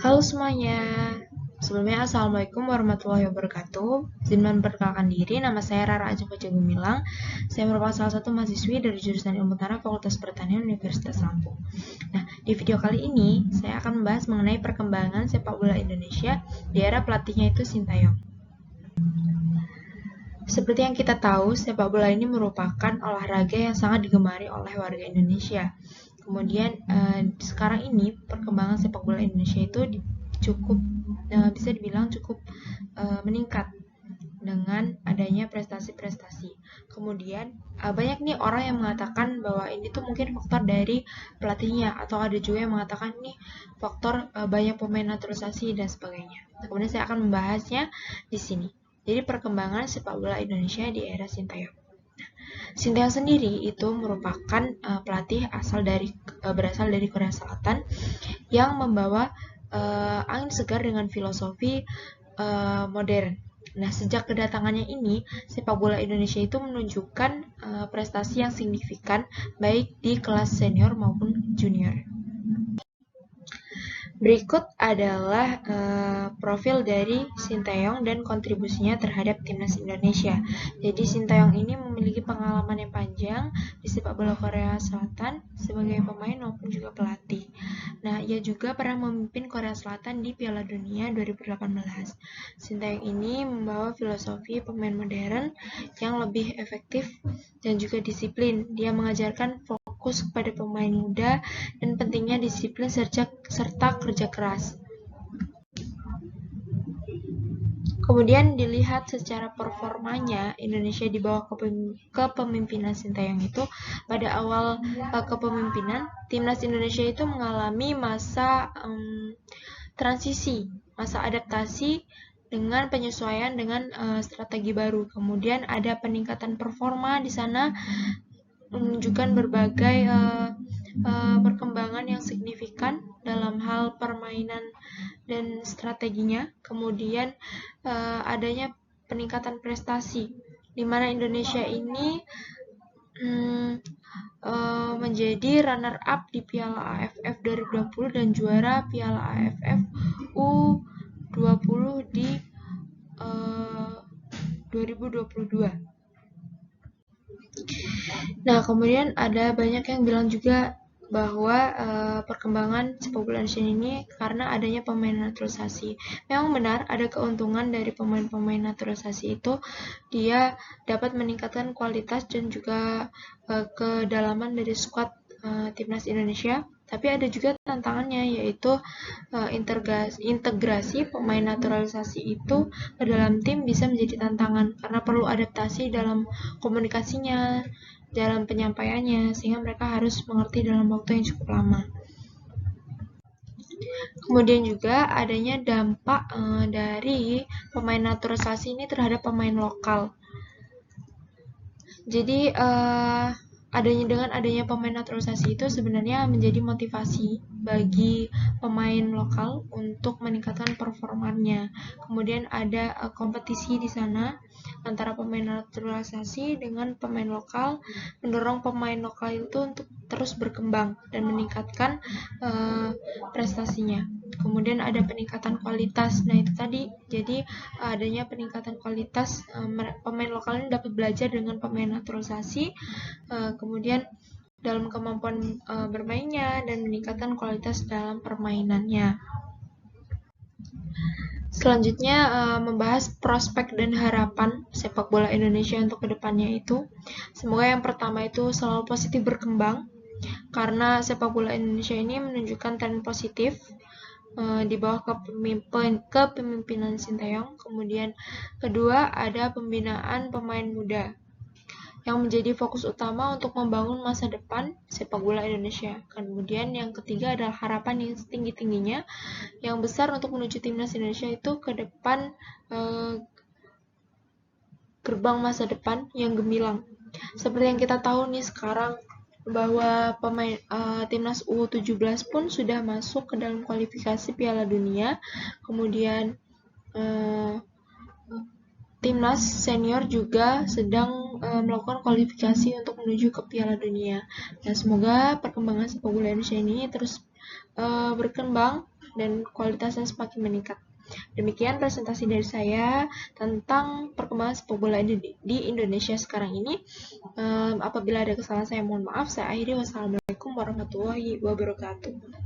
Halo semuanya, sebelumnya Assalamualaikum warahmatullahi wabarakatuh. Izin memperkenalkan diri, nama saya Rara Ajeng Koja Gumilang. Saya merupakan salah satu mahasiswi dari jurusan Ilmu Tanah Fakultas Pertanian Universitas Lampung. Nah, di video kali ini saya akan membahas mengenai perkembangan sepak bola Indonesia di era pelatihnya itu Sintayong. Seperti yang kita tahu, sepak bola ini merupakan olahraga yang sangat digemari oleh warga Indonesia. Kemudian sekarang ini perkembangan sepak bola Indonesia itu bisa dibilang cukup meningkat dengan adanya prestasi-prestasi. Kemudian banyak nih orang yang mengatakan bahwa ini tuh mungkin faktor dari pelatihnya, atau ada juga yang mengatakan nih faktor banyak pemain naturalisasi dan sebagainya. Nah, kemudian saya akan membahasnya di sini. Jadi perkembangan sepak bola Indonesia di era Sintayong. Sintayong sendiri itu merupakan pelatih berasal dari Korea Selatan yang membawa angin segar dengan filosofi modern. Nah, sejak kedatangannya ini, sepak bola Indonesia itu menunjukkan prestasi yang signifikan baik di kelas senior maupun junior. Berikut adalah profil dari Sintayong dan kontribusinya terhadap timnas Indonesia. Jadi Sintayong ini memiliki pengalaman yang panjang di sepak bola Korea Selatan sebagai pemain maupun juga pelatih. Nah, ia juga pernah memimpin Korea Selatan di Piala Dunia 2018. Sintayong ini membawa filosofi pemain modern yang lebih efektif dan juga disiplin. Dia mengajarkan fokus kepada pemain muda dan pentingnya disiplin serta kerja keras. Kemudian dilihat secara performanya, Indonesia di bawah kepemimpinan Sintayong itu pada awal kepemimpinan, timnas Indonesia itu mengalami masa transisi, masa adaptasi dengan penyesuaian dengan strategi baru. Kemudian ada peningkatan performa di sana, menunjukkan berbagai perkembangan yang signifikan dalam hal permainan dan strateginya. Kemudian adanya peningkatan prestasi, di mana Indonesia ini menjadi runner-up di Piala AFF 2020 dan juara Piala AFF U20 di 2022. Nah, kemudian ada banyak yang bilang juga bahwa perkembangan sepak bola Indonesia ini karena adanya pemain naturalisasi. Memang benar, ada keuntungan dari pemain-pemain naturalisasi itu, dia dapat meningkatkan kualitas dan juga kedalaman dari skuad timnas Indonesia. Tapi ada juga tantangannya, yaitu integrasi pemain naturalisasi itu ke dalam tim bisa menjadi tantangan karena perlu adaptasi dalam komunikasinya, dalam penyampaiannya, sehingga mereka harus mengerti dalam waktu yang cukup lama. Kemudian juga adanya dampak dari pemain naturalisasi ini terhadap pemain lokal. Jadi dengan adanya pemain naturalisasi itu sebenarnya menjadi motivasi bagi pemain lokal untuk meningkatkan performanya. Kemudian ada kompetisi di sana antara pemain naturalisasi dengan pemain lokal, mendorong pemain lokal itu untuk terus berkembang dan meningkatkan prestasinya. Kemudian ada peningkatan kualitas. Nah, itu tadi, jadi adanya peningkatan kualitas, pemain lokal ini dapat belajar dengan pemain naturalisasi, kemudian dalam kemampuan bermainnya dan meningkatkan kualitas dalam permainannya. Selanjutnya membahas prospek dan harapan sepak bola Indonesia untuk kedepannya itu. Semoga yang pertama itu selalu positif berkembang, karena sepak bola Indonesia ini menunjukkan tren positif di bawah kepemimpinan Sintayong. Kemudian kedua, ada pembinaan pemain muda yang menjadi fokus utama untuk membangun masa depan sepak bola Indonesia. Kemudian yang ketiga adalah harapan yang setinggi-tingginya, yang besar untuk menuju timnas Indonesia itu ke depan, gerbang masa depan yang gemilang. Seperti yang kita tahu nih sekarang, bahwa pemain timnas U17 pun sudah masuk ke dalam kualifikasi Piala Dunia. Kemudian timnas senior juga sedang melakukan kualifikasi untuk menuju ke Piala Dunia. Dan semoga perkembangan sepak bola Indonesia ini terus berkembang dan kualitasnya semakin meningkat. Demikian presentasi dari saya tentang perkembangan sepak bola di Indonesia sekarang ini. Apabila ada kesalahan saya mohon maaf. Saya akhiri. Wassalamualaikum warahmatullahi wabarakatuh.